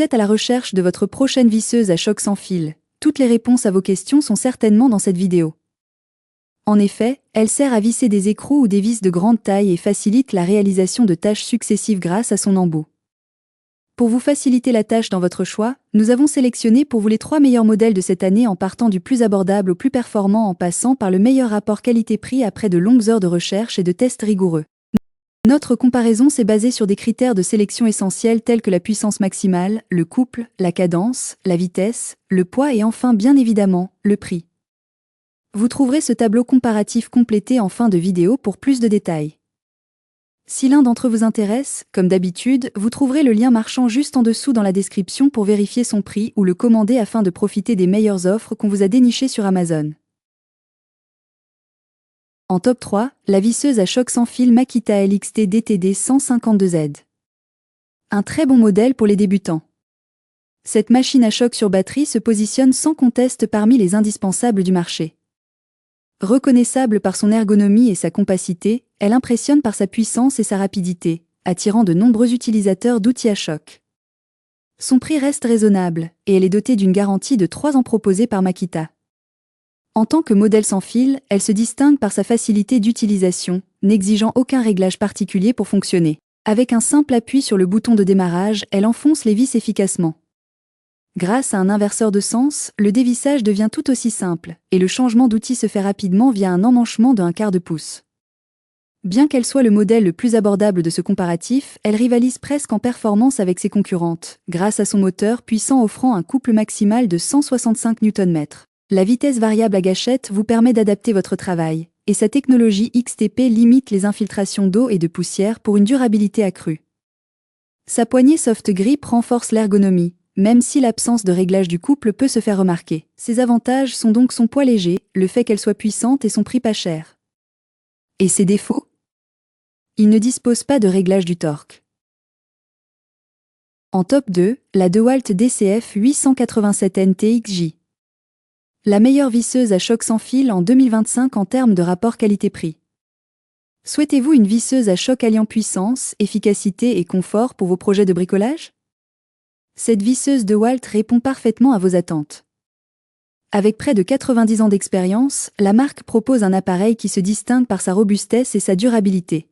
êtes à la recherche de votre prochaine visseuse à choc sans fil, toutes les réponses à vos questions sont certainement dans cette vidéo. En effet, elle sert à visser des écrous ou des vis de grande taille et facilite la réalisation de tâches successives grâce à son embout. Pour vous faciliter la tâche dans votre choix, nous avons sélectionné pour vous les 3 meilleurs modèles de cette année en partant du plus abordable au plus performant en passant par le meilleur rapport qualité-prix après de longues heures de recherche et de tests rigoureux. Notre comparaison s'est basée sur des critères de sélection essentiels tels que la puissance maximale, le couple, la cadence, la vitesse, le poids et enfin bien évidemment, le prix. Vous trouverez ce tableau comparatif complété en fin de vidéo pour plus de détails. Si l'un d'entre eux vous intéresse, comme d'habitude, vous trouverez le lien marchand juste en dessous dans la description pour vérifier son prix ou le commander afin de profiter des meilleures offres qu'on vous a dénichées sur Amazon. En top 3, la visseuse à choc sans fil Makita LXT DTD 152Z. Un très bon modèle pour les débutants. Cette machine à choc sur batterie se positionne sans conteste parmi les indispensables du marché. Reconnaissable par son ergonomie et sa compacité, elle impressionne par sa puissance et sa rapidité, attirant de nombreux utilisateurs d'outils à choc. Son prix reste raisonnable, et elle est dotée d'une garantie de 3 ans proposée par Makita. En tant que modèle sans fil, elle se distingue par sa facilité d'utilisation, n'exigeant aucun réglage particulier pour fonctionner. Avec un simple appui sur le bouton de démarrage, elle enfonce les vis efficacement. Grâce à un inverseur de sens, le dévissage devient tout aussi simple, et le changement d'outil se fait rapidement via un emmanchement de 1/4 pouce. Bien qu'elle soit le modèle le plus abordable de ce comparatif, elle rivalise presque en performance avec ses concurrentes, grâce à son moteur puissant offrant un couple maximal de 165 Nm. La vitesse variable à gâchette vous permet d'adapter votre travail, et sa technologie XTP limite les infiltrations d'eau et de poussière pour une durabilité accrue. Sa poignée soft grip renforce l'ergonomie, même si l'absence de réglage du couple peut se faire remarquer. Ses avantages sont donc son poids léger, le fait qu'elle soit puissante et son prix pas cher. Et ses défauts? Il ne dispose pas de réglage du torque. En top 2, la DeWalt DCF 887N TXJ. La meilleure visseuse à choc sans fil en 2025 en termes de rapport qualité-prix. Souhaitez-vous une visseuse à choc alliant puissance, efficacité et confort pour vos projets de bricolage? Cette visseuse DeWalt répond parfaitement à vos attentes. Avec près de 90 ans d'expérience, la marque propose un appareil qui se distingue par sa robustesse et sa durabilité.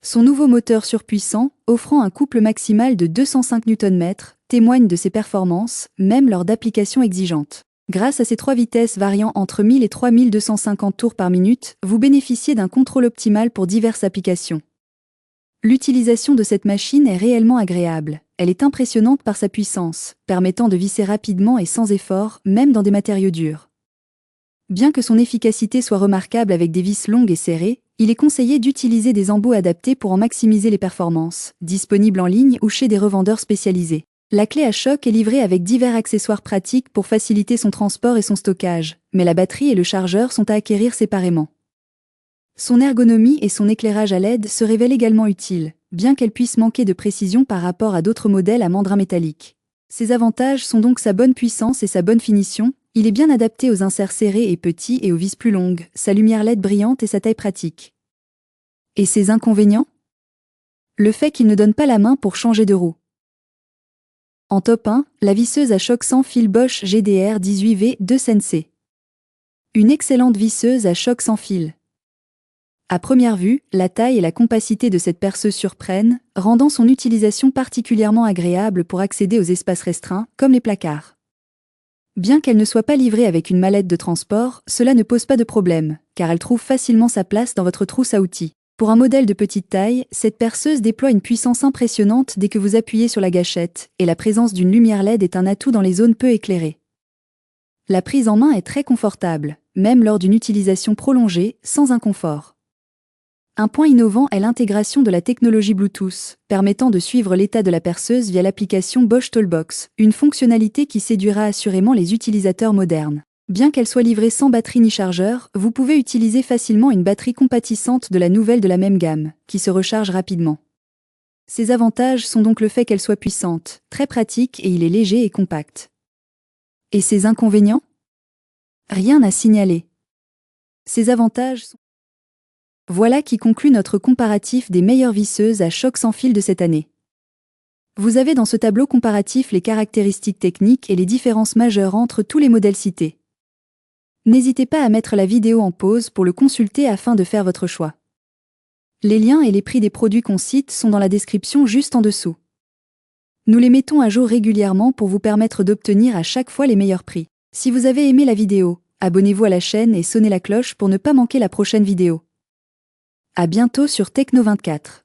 Son nouveau moteur surpuissant, offrant un couple maximal de 205 Nm, témoigne de ses performances, même lors d'applications exigeantes. Grâce à ses 3 vitesses variant entre 1000 et 3250 tours par minute, vous bénéficiez d'un contrôle optimal pour diverses applications. L'utilisation de cette machine est réellement agréable. Elle est impressionnante par sa puissance, permettant de visser rapidement et sans effort, même dans des matériaux durs. Bien que son efficacité soit remarquable avec des vis longues et serrées, il est conseillé d'utiliser des embouts adaptés pour en maximiser les performances, disponibles en ligne ou chez des revendeurs spécialisés. La clé à choc est livrée avec divers accessoires pratiques pour faciliter son transport et son stockage, mais la batterie et le chargeur sont à acquérir séparément. Son ergonomie et son éclairage à LED se révèlent également utiles, bien qu'elle puisse manquer de précision par rapport à d'autres modèles à mandrin métallique. Ses avantages sont donc sa bonne puissance et sa bonne finition, il est bien adapté aux inserts serrés et petits et aux vis plus longues, sa lumière LED brillante et sa taille pratique. Et ses inconvénients? Le fait qu'il ne donne pas la main pour changer de roue. En top 1, la visseuse à choc sans fil Bosch GDR 18V2 Sensei. Une excellente visseuse à choc sans fil. À première vue, la taille et la compacité de cette perceuse surprennent, rendant son utilisation particulièrement agréable pour accéder aux espaces restreints, comme les placards. Bien qu'elle ne soit pas livrée avec une mallette de transport, cela ne pose pas de problème, car elle trouve facilement sa place dans votre trousse à outils. Pour un modèle de petite taille, cette perceuse déploie une puissance impressionnante dès que vous appuyez sur la gâchette, et la présence d'une lumière LED est un atout dans les zones peu éclairées. La prise en main est très confortable, même lors d'une utilisation prolongée, sans inconfort. Un point innovant est l'intégration de la technologie Bluetooth, permettant de suivre l'état de la perceuse via l'application Bosch Toolbox, une fonctionnalité qui séduira assurément les utilisateurs modernes. Bien qu'elle soit livrée sans batterie ni chargeur, vous pouvez utiliser facilement une batterie compatissante de la nouvelle de la même gamme, qui se recharge rapidement. Ses avantages sont donc le fait qu'elle soit puissante, très pratique et il est léger et compact. Et ses inconvénients? Rien à signaler. Ses avantages sont... Voilà qui conclut notre comparatif des meilleures visseuses à choc sans fil de cette année. Vous avez dans ce tableau comparatif les caractéristiques techniques et les différences majeures entre tous les modèles cités. N'hésitez pas à mettre la vidéo en pause pour le consulter afin de faire votre choix. Les liens et les prix des produits qu'on cite sont dans la description juste en dessous. Nous les mettons à jour régulièrement pour vous permettre d'obtenir à chaque fois les meilleurs prix. Si vous avez aimé la vidéo, abonnez-vous à la chaîne et sonnez la cloche pour ne pas manquer la prochaine vidéo. À bientôt sur Techno24.